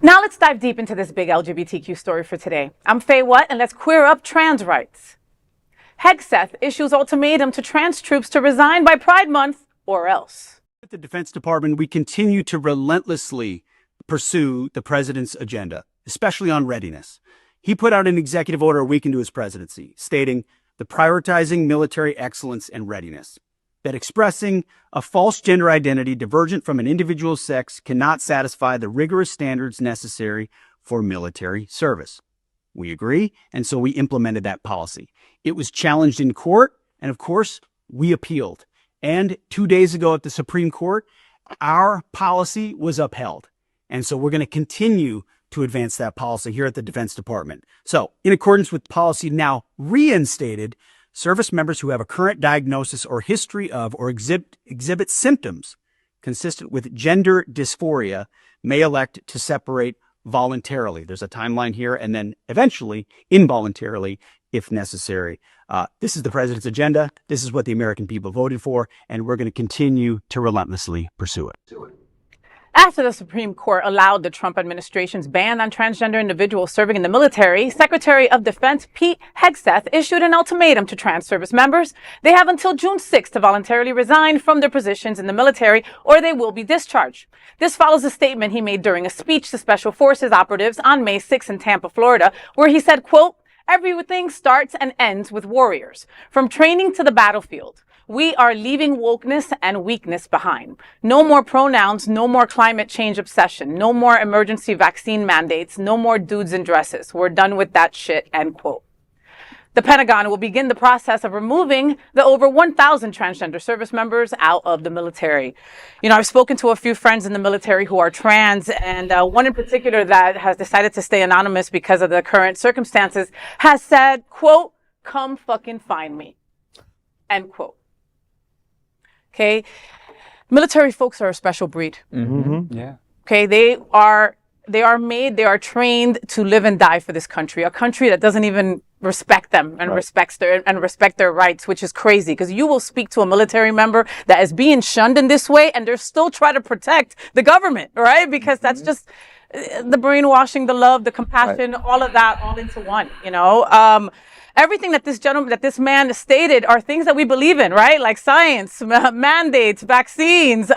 Now let's dive deep into this big LGBTQ story for today. I'm Faye Watt, and let's queer up trans rights. Hegseth issues ultimatum to trans troops to resign by Pride Month or else. At the Defense Department, we continue to relentlessly pursue the president's agenda, especially on readiness. He put out an executive order a week into his presidency, stating the prioritizing military excellence and readiness, that expressing a false gender identity divergent from an individual's sex cannot satisfy the rigorous standards necessary for military service. We agree, and so we implemented that policy. It was challenged in court, and of course, we appealed. And 2 days ago at the Supreme Court, our policy was upheld. And so we're going to continue to advance that policy here at the Defense Department. So, in accordance with policy now reinstated, service members who have a current diagnosis or history of or exhibit symptoms consistent with gender dysphoria may elect to separate voluntarily. There's a timeline here, and then eventually involuntarily if necessary. This is the president's agenda. This is what the American people voted for, and we're going to continue to relentlessly pursue it. After the Supreme Court allowed the Trump administration's ban on transgender individuals serving in the military, Secretary of Defense Pete Hegseth issued an ultimatum to trans service members. They have until June 6th to voluntarily resign from their positions in the military, or they will be discharged. This follows a statement he made during a speech to Special Forces operatives on May 6th in Tampa, Florida, where he said, quote, "Everything starts and ends with warriors. From training to the battlefield. We are leaving wokeness and weakness behind. No more pronouns, no more climate change obsession, no more emergency vaccine mandates, no more dudes in dresses. We're done with that shit," end quote. The Pentagon will begin the process of removing the over 1,000 transgender service members out of the military. You know, I've spoken to a few friends in the military who are trans, and one in particular that has decided to stay anonymous because of the current circumstances has said, quote, "Come fucking find me," end quote. Okay. Military folks are a special breed. Mm-hmm. Yeah. Okay. They are trained to live and die for this country, a country that doesn't even respect them and respect their rights, which is crazy, because you will speak to a military member that is being shunned in this way and they're still trying to protect the government, right? Because that's just the brainwashing, the love, the compassion, all of that all into one, you know? Everything that this man stated are things that we believe in, right? Like science, mandates, vaccines,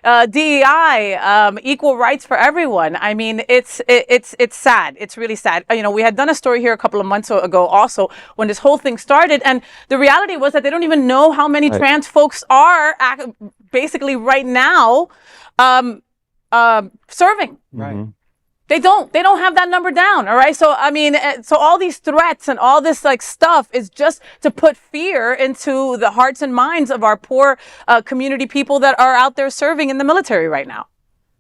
DEI, equal rights for everyone. I mean, it's sad. It's really sad. You know, we had done a story here a couple of months ago also when this whole thing started. And the reality was that they don't even know how many trans folks are basically right now serving. Right. Mm-hmm. They don't have that number down. All right. So, I mean, so all these threats and all this like stuff is just to put fear into the hearts and minds of our poor community people that are out there serving in the military right now.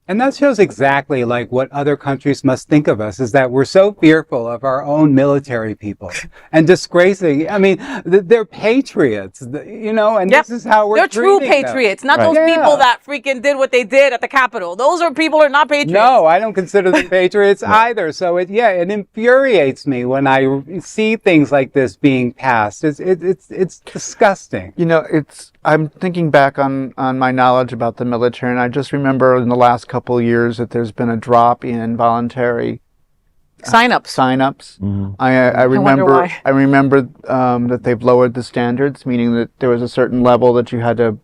And that shows exactly like what other countries must think of us, is that we're so fearful of our own military people and disgracing. I mean, they're patriots, you know, and this is how we're treating them. They're true patriots, not those people that freaking did what they did at the Capitol. Those are people who are not patriots. No, I don't consider them patriots either. So it infuriates me when I see things like this being passed. It's disgusting. You know, I'm thinking back on my knowledge about the military, and I just remember in the last couple of years that there's been a drop in voluntary sign-ups. Mm-hmm. I remember that they've lowered the standards, meaning that there was a certain level that you had to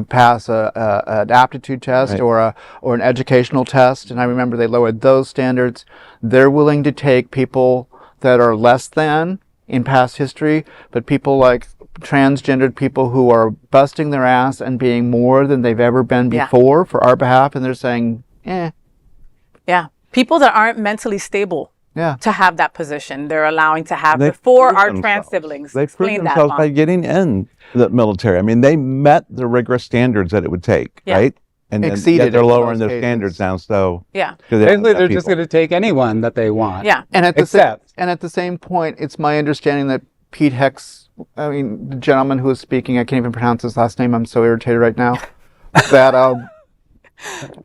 pass an aptitude test or an educational test, and I remember they lowered those standards. They're willing to take people that are less than in past history, but people like transgendered people who are busting their ass and being more than they've ever been before for our behalf, and they're saying, Yeah. People that aren't mentally stable to have that position, they're allowing to have before our trans siblings. They proved themselves by getting in the military. I mean, they met the rigorous standards that it would take, right? And exceeded. They're lowering their standards now, so basically they're just going to take anyone that they want. Yeah, and at the same point, it's my understanding that Pete the gentleman who was speaking, I can't even pronounce his last name. I'm so irritated right now. That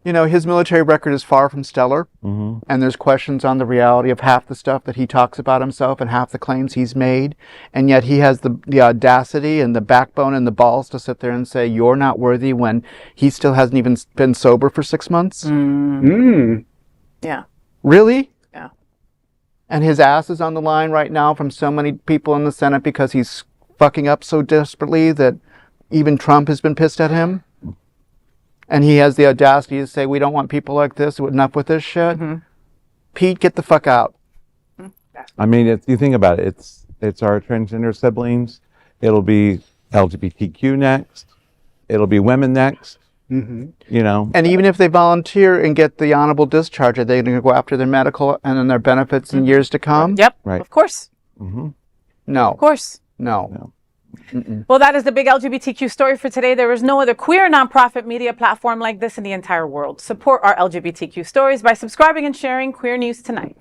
you know, his military record is far from stellar, and there's questions on the reality of half the stuff that he talks about himself and half the claims he's made, and yet he has the audacity and the backbone and the balls to sit there and say you're not worthy when he still hasn't even been sober for 6 months. Yeah. Really? Yeah. And his ass is on the line right now from so many people in the Senate because he's fucking up so desperately that even Trump has been pissed at him. And he has the audacity to say, we don't want people like this. Enough with this shit. Pete, get the fuck out. I mean, you think about it. It's our transgender siblings. It'll be LGBTQ next. It'll be women next. You know. And even if they volunteer and get the honorable discharge, are they going to go after their medical and then their benefits in years to come? Yep. Right. Of course. No. Of course. No. Well, that is the big LGBTQ story for today. There is no other queer nonprofit media platform like this in the entire world. Support our LGBTQ stories by subscribing and sharing Queer News Tonight.